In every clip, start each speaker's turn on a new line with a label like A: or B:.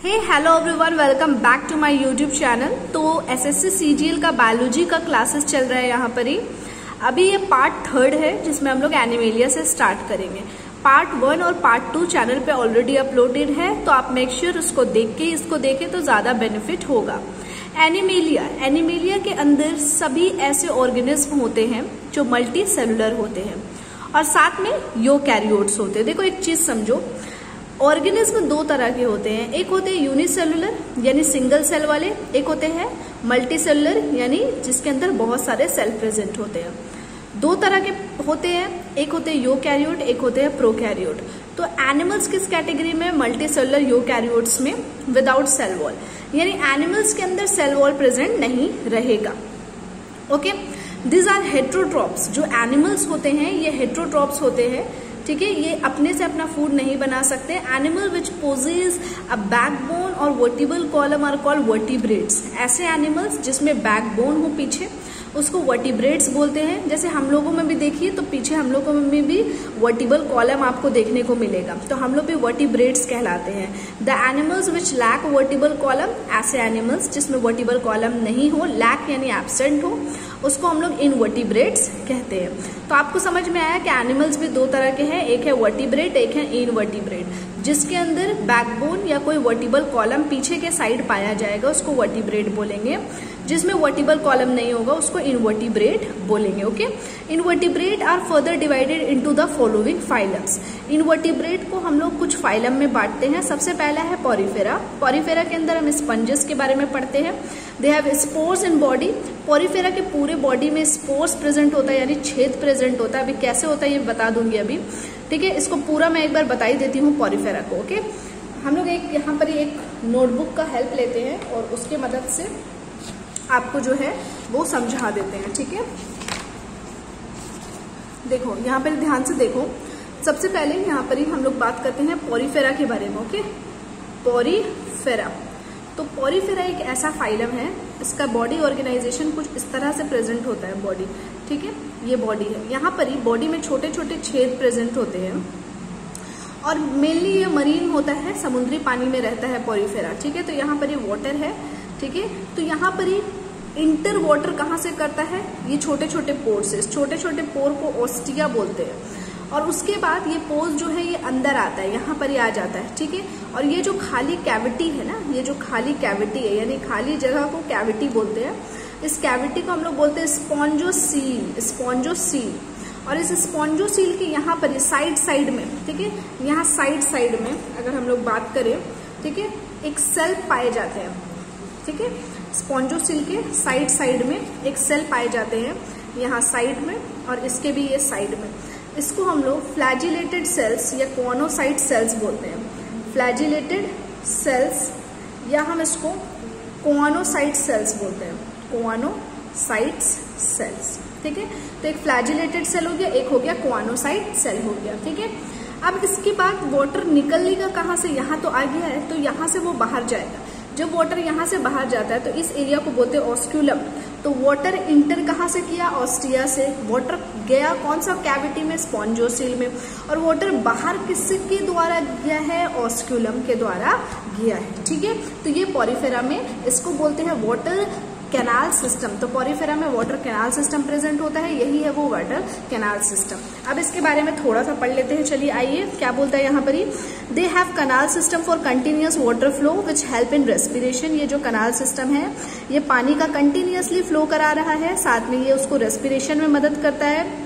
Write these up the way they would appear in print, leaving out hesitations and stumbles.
A: Hello everyone, welcome back to my YouTube channel. तो SSC CGL का biology का classes चल रहा है यहाँ पर ही। अभी ये पार्ट 3 है जिसमें हम लोग एनिमेलिया से स्टार्ट करेंगे। पार्ट 1 और पार्ट 2 चैनल पे ऑलरेडी अपलोडेड है, तो आप मेक श्योर उसको देख के इसको देखें तो ज्यादा बेनिफिट होगा। एनिमेलिया के अंदर सभी ऐसे ऑर्गेनिज्म होते हैं जो मल्टी सेलुलर होते हैं और साथ में यूकैरियोट्स होते हैं। देखो एक चीज समझो, ऑर्गेनिज्म 2 तरह के होते हैं। एक होते हैं यूनिसेलुलर यानी सिंगल सेल वाले, एक होते हैं मल्टी सेलुलर यानी जिसके अंदर बहुत सारे सेल प्रेजेंट होते हैं। 2 तरह के होते हैं, एक होते हैं यूकैरियोट, एक होते हैं प्रोकैरियोट। तो एनिमल्स किस कैटेगरी में? मल्टी सेलुलर यूकैरियोट्स में विदाउट सेल वॉल, यानी एनिमल्स के अंदर सेल वॉल प्रेजेंट नहीं रहेगा। Okay, this are heterotrophs. जो एनिमल्स होते हैं ये हेट्रोट्रॉप्स होते हैं, ठीक है। ये अपने से अपना फूड नहीं बना सकते। Animal which possess a backbone और vertebral column are called vertebrates. ऐसे एनिमल्स जिसमें बैकबोन हो पीछे उसको वर्टिब्रेट्स बोलते हैं। जैसे हम लोगों में भी देखिए तो पीछे हम लोगों में भी वर्टिबल कॉलम आपको देखने को मिलेगा, तो हम लोग भी वर्टिब्रेट्स कहलाते हैं। The animals which lack vertebral column, ऐसे एनिमल्स जिसमें वर्टिबल कॉलम नहीं हो, लैक यानी एब्सेंट हो, उसको हम लोग इनवर्टिब्रेट्स कहते हैं। तो आपको समझ में आया कि एनिमल्स भी 2 तरह के हैं, एक है वर्टिब्रेट, एक है इनवर्टिब्रेट। जिसके अंदर बैकबोन या कोई वर्टिबल कॉलम पीछे के साइड पाया जाएगा उसको वर्टिब्रेट बोलेंगे। जिसमें वर्टिबल कॉलम नहीं होगा उसको इनवर्टिब्रेट बोलेंगे। Okay, invertebrate are further divided into the following phylums. Invertebrate को हम लोग कुछ फाइलम में बांटते हैं। सबसे पहला है पॉरीफेरा। पॉरीफेरा के अंदर हम स्पंजेस के बारे में पढ़ते हैं। They have spores in body. Porifera के पूरे बॉडी में स्पोर्स प्रेजेंट होता है यानी छेद प्रेजेंट होता है। अभी कैसे होता है ये बता दूंगी अभी, ठीक है। इसको पूरा मैं एक बार बता ही देती हूँ पॉरीफेरा को। ओके, हम लोग एक यहाँ पर एक नोटबुक का हेल्प लेते हैं और उसके मदद से आपको जो है वो समझा देते हैं, ठीक है। देखो यहाँ पर ध्यान से देखो, सबसे पहले यहाँ पर ही हम लोग बात करते हैं पॉरीफेरा के बारे में। Okay, Porifera. तो पॉरीफेरा एक ऐसा फाइलम है, इसका बॉडी ऑर्गेनाइजेशन कुछ इस तरह से प्रेजेंट होता है बॉडी, ठीक है। ये बॉडी है, यहाँ पर ही बॉडी में छोटे छोटे छेद प्रेजेंट होते हैं और मेनली ये मरीन होता है, समुद्री पानी में रहता है पॉरीफेरा, ठीक है। तो यहाँ पर ये वाटर है, ठीक है। तो यहाँ पर ही इंटर वाटर कहाँ से करता है? ये छोटे छोटे पोर से। छोटे छोटे पोर को ऑस्टिया बोलते हैं और उसके बाद ये पोर्स जो है ये अंदर आता है, यहाँ पर ही आ जाता है, ठीक है। और ये जो खाली कैविटी है ना, ये जो खाली कैविटी है यानी खाली जगह को कैविटी बोलते हैं। इस कैविटी को हम लोग बोलते हैं स्पॉन्जोसील। स्पॉन्जोसील। और इस स्पॉन्जोसील के यहाँ पर साइड साइड में, ठीक है, यहाँ साइड साइड में अगर हम लोग बात करें, ठीक है, एक सेल पाए जाते हैं, ठीक है। स्पॉन्जोसील के साइड साइड में एक सेल पाए जाते हैं, यहाँ साइड में और इसके भी ये साइड में। इसको हम लोग फ्लैजिलेटेड सेल्स या कोनोसाइट सेल्स बोलते हैं। फ्लैजिलेटेड सेल्स या हम इसको कोनोसाइट सेल्स बोलते हैं। कोनोसाइट्स सेल्स, ठीक है। तो एक फ्लैजिलेटेड सेल हो गया, एक हो गया कोनोसाइट सेल हो गया, ठीक है। अब इसके बाद वाटर निकलेगा कहाँ से? यहाँ तो आ गया है, तो यहाँ से वो बाहर जाएगा। जब वाटर यहाँ से बाहर जाता है तो इस एरिया को बोलते हैं ऑस्क्यूलम। तो वाटर इंटर कहाँ से किया? ऑस्टिया से। वाटर गया कौन सा कैविटी में? स्पॉन्जोसील में। और वाटर बाहर किसके द्वारा गया है? ऑस्क्यूलम के द्वारा गया है, ठीक है। तो ये पॉरीफेरा में इसको बोलते हैं वाटर कैनाल सिस्टम। तो पॉरीफेरा में वाटर कैनाल सिस्टम प्रेजेंट होता है, यही है वो वाटर कैनाल सिस्टम। अब इसके बारे में थोड़ा सा पढ़ लेते हैं, चलिए आइए। क्या बोलता है यहाँ पर ही? They have canal system for continuous water flow which help in respiration. ये जो कैनाल सिस्टम है ये पानी का कंटिन्यूअसली फ्लो करा रहा है, साथ में ये उसको रेस्पिरेशन में मदद करता है,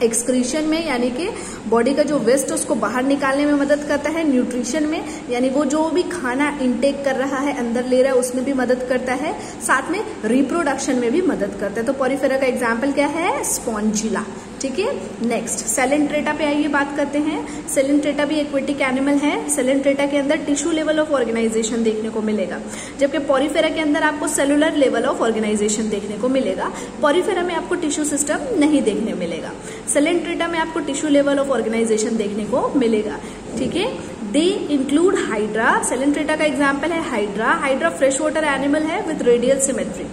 A: एक्सक्रीशन में यानी कि बॉडी का जो वेस्ट उसको बाहर निकालने में मदद करता है, न्यूट्रिशन में यानी वो जो भी खाना इनटेक कर रहा है अंदर ले रहा है उसमें भी मदद करता है, साथ में रिप्रोडक्शन में भी मदद करता है। तो पॉरीफेरा का एग्जाम्पल क्या है? स्पॉन्जिला, ठीक है। नेक्स्ट सेलेंट्रेटा पे आइए बात करते हैं। सेलेंट्रेटा भी एक्वेटिक एनिमल है। सेलेंट्रेटा के अंदर टिश्यू लेवल ऑफ ऑर्गेनाइजेशन देखने को मिलेगा, जबकि पॉरीफेरा के अंदर आपको सेलुलर लेवल ऑफ ऑर्गेनाइजेशन देखने को मिलेगा। पॉरीफेरा में आपको टिश्यू सिस्टम नहीं देखने मिलेगा। सेलेंट्रेटा में आपको टिश्यू लेवल ऑफ ऑर्गेनाइजेशन देखने को मिलेगा, ठीक है। दे इंक्लूड हाइड्रा। सेलेंट्रेटा का एग्जाम्पल है hydra. Hydra fresh water animal है विथ रेडियल सिमेट्री।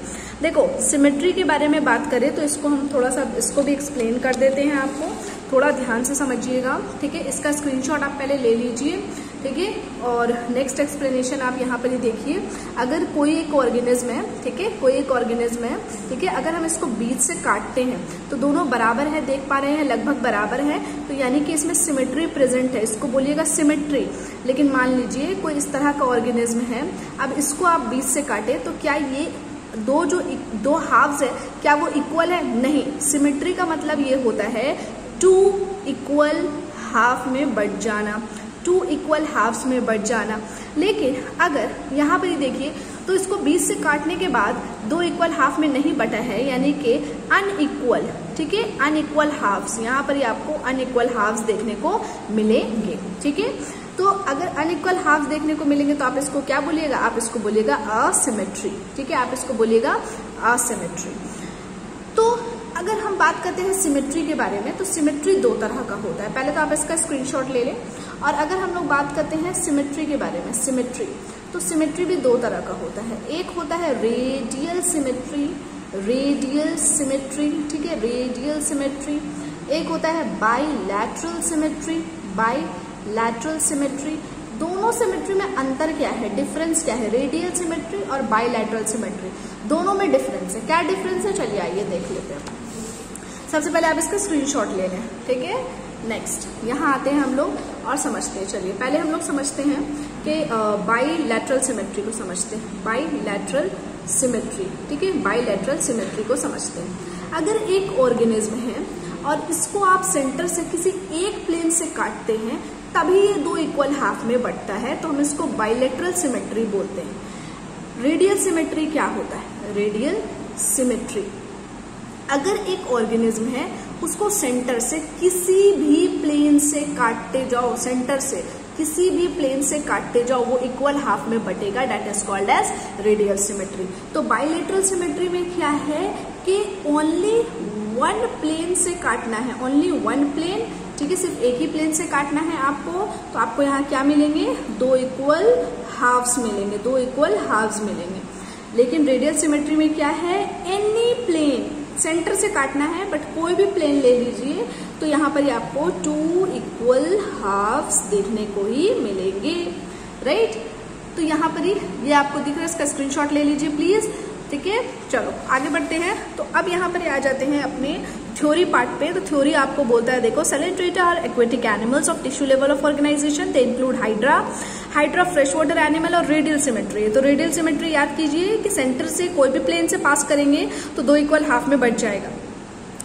A: देखो सिमेट्री के बारे में बात करें तो इसको हम थोड़ा सा इसको भी एक्सप्लेन कर देते हैं आपको। थोड़ा ध्यान से समझिएगा, ठीक है। इसका स्क्रीनशॉट आप पहले ले लीजिए, ठीक है। और नेक्स्ट एक्सप्लेनेशन आप यहाँ पर ही देखिए। अगर कोई एक ऑर्गेनिज्म है, ठीक है, कोई एक ऑर्गेनिज्म है, ठीक है, अगर हम इसको बीच से काटते हैं तो दोनों बराबर है, देख पा रहे हैं, लगभग बराबर है, तो यानी कि इसमें सिमेट्री प्रेजेंट है, इसको बोलिएगा सिमेट्री। लेकिन मान लीजिए कोई इस तरह का ऑर्गेनिज्म है, अब इसको आप बीच से काटे तो क्या ये दो हाफ्स है, क्या वो इक्वल है? नहीं। सिमेट्री का मतलब ये होता है 2 इक्वल हाफ में बट जाना, 2 इक्वल हाफ्स में बट जाना। लेकिन अगर यहाँ पर ही देखिए तो इसको 20 से काटने के बाद 2 इक्वल हाफ में नहीं बटा है, यानी कि अनइक्वल, ठीक है, अनइक्वल हाफ्स। यहाँ पर ही आपको अनइक्वल हाफ्स देखने को मिलेंगे, ठीक है। तो अगर अनइक्वल हाफ देखने को मिलेंगे तो आप इसको क्या बोलिएगा? आप इसको बोलिएगा असिमेट्री, ठीक है, आप इसको बोलिएगा असिमेट्री। तो अगर हम बात करते हैं सिमेट्री के बारे में, तो सिमेट्री 2 तरह का होता है। पहले तो आप इसका स्क्रीनशॉट ले लें। और अगर हम लोग बात करते हैं सिमेट्री के बारे में, सिमेट्री, तो सिमेट्री भी 2 तरह का होता है। एक होता है रेडियल सिमेट्री, रेडियल सिमेट्री, ठीक है, रेडियल सिमेट्री। एक होता है बाइलैटरल सिमेट्री, बाइलैटरल सिमेट्री। दोनों सिमेट्री में अंतर क्या है, डिफरेंस क्या है? रेडियल सिमेट्री और बाइलैटरल सिमेट्री, दोनों में डिफरेंस है। क्या डिफरेंस है, चलिए आइए देख लेते हैं। सबसे पहले आप इसका स्क्रीनशॉट ले लें, ठीक है। नेक्स्ट यहाँ आते हैं हम लोग और समझते हैं। चलिए पहले हम लोग समझते हैं कि बाइलैटरल सिमेट्री को समझते हैं, बाइलैटरल सिमेट्री, ठीक है, बाइलैटरल सिमेट्री को समझते हैं। अगर एक ऑर्गेनिज्म है और इसको आप सेंटर से किसी एक प्लेन से काटते हैं तभी ये 2 इक्वल हाफ में बंटता है, तो हम इसको बाइलैटरल सिमेट्री बोलते हैं। रेडियल सिमेट्री क्या होता है? रेडियल सिमेट्री, अगर एक ऑर्गेनिज्म है उसको सेंटर से किसी भी प्लेन से काटते जाओ, सेंटर से किसी भी प्लेन से काटते जाओ, वो इक्वल हाफ में बटेगा, that is called as radial symmetry. तो बाइलैटरल सिमेट्री में क्या है कि ओनली 1 प्लेन से काटना है, ओनली 1 प्लेन, ठीक है, सिर्फ एक ही प्लेन से काटना है आपको। तो आपको यहाँ क्या मिलेंगे? 2 इक्वल हाफ्स मिलेंगे, 2 इक्वल हाफ्स मिलेंगे। लेकिन रेडियल सिमेट्री में क्या है? एनी प्लेन, सेंटर से काटना है बट कोई भी प्लेन ले लीजिए, तो यहाँ पर आपको 2 इक्वल हाफ्स देखने को ही मिलेंगे, राइट। तो यहाँ पर ही ये आपको दिख रहा है, इसका स्क्रीनशॉट ले लीजिए प्लीज, ठीक है। चलो आगे बढ़ते हैं। तो अब यहाँ पर आ जाते हैं अपने थ्योरी पार्ट पे। तो थ्योरी आपको बोलता है, देखो, coelenterata are aquatic animals of tissue level of organisation, they include hydra, hydra fresh water animal और रेडियल सिमेट्री। तो रेडियल सिमेट्री याद कीजिए कि सेंटर से कोई भी प्लेन से पास करेंगे तो 2 इक्वल हाफ में बट जाएगा।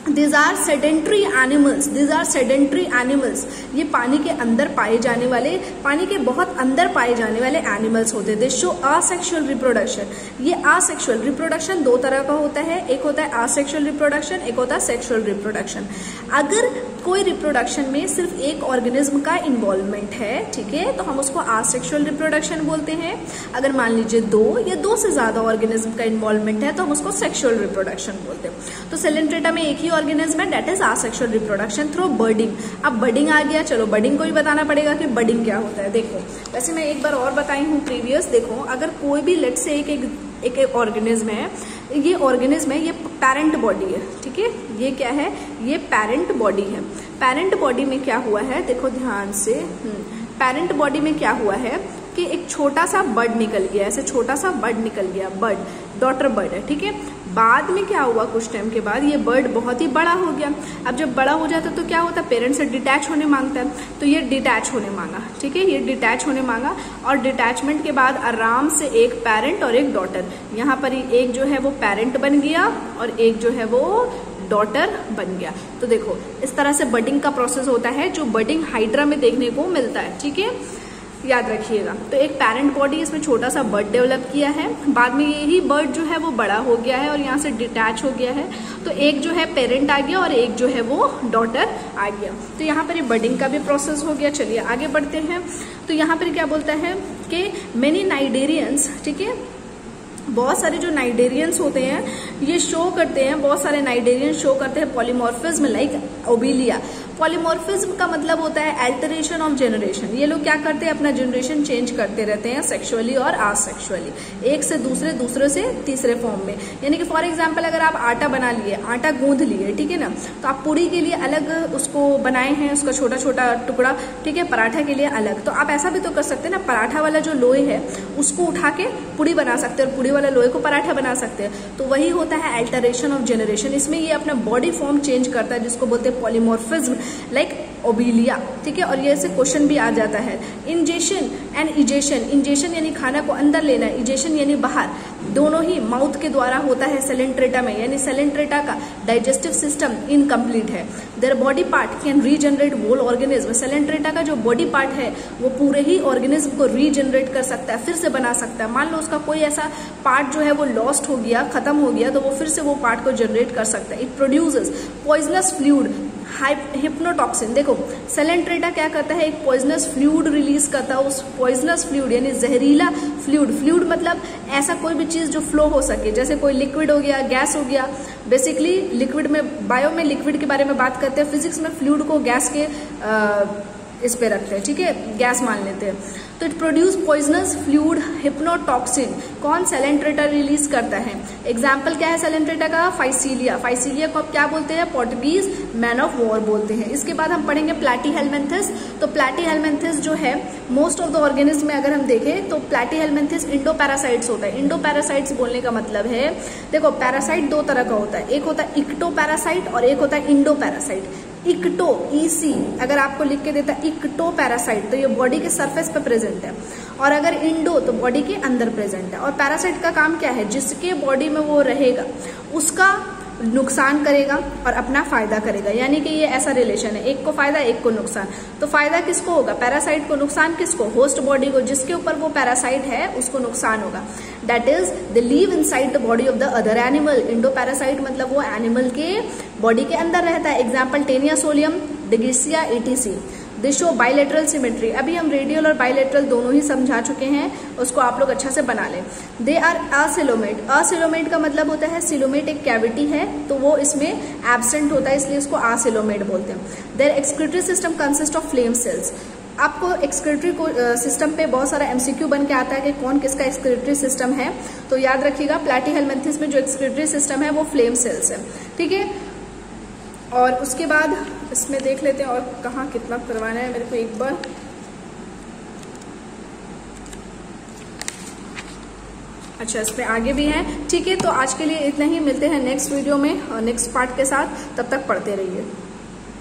A: These are sedentary animals, these are sedentary animals। ये पानी के अंदर पाए जाने वाले, पानी के बहुत अंदर पाए जाने वाले एनिमल्स होते हैं। They show asexual reproduction। ये asexual reproduction 2 तरह का होता है, एक होता है asexual reproduction, एक होता है sexual reproduction। अगर कोई रिप्रोडक्शन में सिर्फ एक ऑर्गेनिज्म का इन्वॉल्वमेंट है, ठीक है, तो हम उसको asexual reproduction बोलते हैं। अगर मान लीजिए 2 या 2 से ज्यादा ऑर्गेनिज्म का इन्वॉल्वमेंट है तो हम उसको सेक्सुअल रिप्रोडक्शन बोलते हैं। तो सैलिएंट्रेटा में एक ही ऑर्गेनिज्म है, that is asexual reproduction through budding. अब बर्डिंग आ गया, चलो बर्डिंग को भी बताना पड़ेगा कि बर्डिंग क्या होता है। देखो, वैसे मैं एक बार और बताई हूँ प्रीवियस। देखो, अगर कोई भी लेट से एक ऑर्गेनिज्म है, ये ऑर्गेनिज्म है, ये पेरेंट बॉडी है, ठीक है, ये क्या है? ये पेरेंट बॉडी है। पेरेंट बॉडी में क्या हुआ है, देखो ध्यान से, पेरेंट बॉडी में क्या हुआ है कि एक छोटा सा बर्ड निकल गया, ऐसे छोटा सा बर्ड निकल गया, बर्ड, डॉटर बर्ड है, ठीक है। बाद में क्या हुआ, कुछ टाइम के बाद ये बर्ड बहुत ही बड़ा हो गया। अब जब बड़ा हो जाता है तो क्या होता है? पेरेंट से डिटैच होने मांगता है, तो ये डिटैच होने मांगा, ठीक है, ये डिटैच होने मांगा। और डिटैचमेंट के बाद आराम से एक पेरेंट और एक डॉटर, यहाँ पर एक जो है वो पेरेंट बन गया और एक जो है वो डॉटर बन गया। तो देखो, इस तरह से बर्डिंग का प्रोसेस होता है, जो बर्डिंग हाइड्रा में देखने को मिलता है, ठीक है, याद रखिएगा। तो एक पेरेंट बॉडी, इसमें छोटा सा बर्ड डेवलप किया है, बाद में यही बर्ड जो है वो बड़ा हो गया है और यहाँ से डिटैच हो गया है, तो एक जो है पेरेंट आ गया और एक जो है वो डॉटर आ गया। तो यहाँ पर ये बर्डिंग का भी प्रोसेस हो गया। चलिए आगे बढ़ते हैं। तो यहाँ पर क्या बोलता है कि मेनी नाइडेरियंस, ठीक है, बहुत सारे जो नाइडेरियंस होते हैं ये शो करते हैं, बहुत सारे नाइडेरियंस शो करते हैं पॉलीमॉर्फिज्म लाइक ओबिलिया। पॉलीमॉर्फिज्म का मतलब होता है अल्टरेशन ऑफ जनरेशन। ये लोग क्या करते हैं, अपना जनरेशन चेंज करते रहते हैं सेक्सुअली और आसेक्सुअली, एक से दूसरे, दूसरे से तीसरे फॉर्म में। यानी कि फॉर एग्जाम्पल अगर आप आटा बना लिए, आटा गूंद लिए, ठीक है ना, तो आप पूड़ी के लिए अलग उसको बनाए हैं, उसका छोटा छोटा टुकड़ा, ठीक है, पराठा के लिए अलग। तो आप ऐसा भी तो कर सकते हैं ना, पराठा वाला जो लोई है उसको उठा के पूड़ी बना सकते हैं और पूड़ी वाला लोहे को पराठा बना सकते हैं। तो वही होता है अल्टरेशन ऑफ जनरेशन। इसमें ये अपना बॉडी फॉर्म चेंज करता है, जिसको बोलते हैं पॉलीमॉर्फिज्म, लाइक ओबिलिया, ठीक है। और ये ऐसे क्वेश्चन भी आ जाता है। इंजेशन एंड इजेशन, इंजेशन यानी खाना को अंदर लेना, इजेशन यानी बाहर, दोनों ही माउथ के द्वारा होता है सेलेंट्रेटा में, यानी सेलेंट्रेटा का डाइजेस्टिव सिस्टम इनकम्प्लीट है। Their body part can regenerate whole organism, Coelenterata का जो बॉडी पार्ट है वो पूरे ही ऑर्गेनिज्म को रीजनरेट कर सकता है, फिर से बना सकता है। मान लो उसका कोई ऐसा पार्ट जो है वो लॉस्ट हो गया, खत्म हो गया, तो वो फिर से वो पार्ट को जनरेट कर सकता है। It produces poisonous fluid, hypnotoxin. देखो सेलेंट्रेटा क्या करता है, एक पॉइजनस फ्लूइड रिलीज करता है। उस पॉइजनस फ्लूइड यानी जहरीला फ्लूइड, फ्लूइड मतलब ऐसा कोई भी चीज जो फ्लो हो सके, जैसे कोई लिक्विड हो गया, गैस हो गया। बेसिकली लिक्विड में, बायो में लिक्विड के बारे में बात करते हैं, फिजिक्स में फ्लूइड को गैस के इस पे रखते हैं, ठीक है, गैस मान लेते हैं। तो it produce poisonous fluid hypnotoxin, कौन, सेलेंट्रेटा रिलीज करता है। एग्जाम्पल क्या है सेलेंट्रेटा का, फाइसीलिया। फाइसीलिया को आप क्या बोलते हैं, पोर्टुगीज मैन ऑफ वॉर बोलते हैं। इसके बाद हम पढ़ेंगे प्लैटीहेलमिन्थस। तो प्लैटीहेलमिन्थस जो है, मोस्ट ऑफ द ऑर्गेनिज्म में अगर हम देखें तो प्लैटीहेलमिन्थस इंडो पैरासाइट्स होता है। इंडो पैरासाइट्स बोलने का मतलब है, देखो पैरासाइट दो तरह का होता है, एक होता है इक्टो पैरासाइट और एक होता है इंडो पैरासाइट। इक्टो, ईसी अगर आपको लिख के देता है इक्टो पैरासाइट, तो ये बॉडी के सरफेस पे प्रेजेंट है, और अगर इंडो तो बॉडी के अंदर प्रेजेंट है। और पैरासाइट का काम क्या है, जिसके बॉडी में वो रहेगा उसका नुकसान करेगा और अपना फायदा करेगा, यानी कि ये ऐसा रिलेशन है, एक को फायदा एक को नुकसान। तो फायदा किसको होगा, पैरासाइट को, नुकसान किसको, होस्ट बॉडी को, जिसके ऊपर वो पैरासाइट है उसको नुकसान होगा। That is they live inside the body of the other animal. Endoparasite मतलब वो एनिमल के बॉडी के अंदर रहता है। एग्जाम्पल टेनिया सोलियम, डिगिसिया, ETC. They show bilateral symmetry. अभी हम रेडियल और बाइलेटरल दोनों ही समझा चुके हैं, उसको आप लोग अच्छा से बना लें। They are acoelomate. असिलोमेट का मतलब होता है, सिलोमेट एक कैविटी है तो वो इसमें एब्सेंट होता है, इसलिए इसको असिलोमेट बोलते हैं। Their excretory system consist of flame cells. आपको एक्सक्रीटरी सिस्टम पे बहुत सारा एमसीक्यू बन के आता है कि कौन किसका एक्सक्रीटरी सिस्टम है, तो याद रखिएगा प्लैटीहेलमिन्थस में जो एक्सक्रीटरी सिस्टम है वो फ्लेम सेल्स है, ठीक है। और उसके बाद इसमें देख लेते हैं और कहाँ कितना करवाना है मेरे को एक बार। अच्छा, इसमें आगे भी हैं, ठीक है। तो आज के लिए इतना ही, मिलते हैं नेक्स्ट वीडियो में और नेक्स्ट पार्ट के साथ, तब तक पढ़ते रहिए।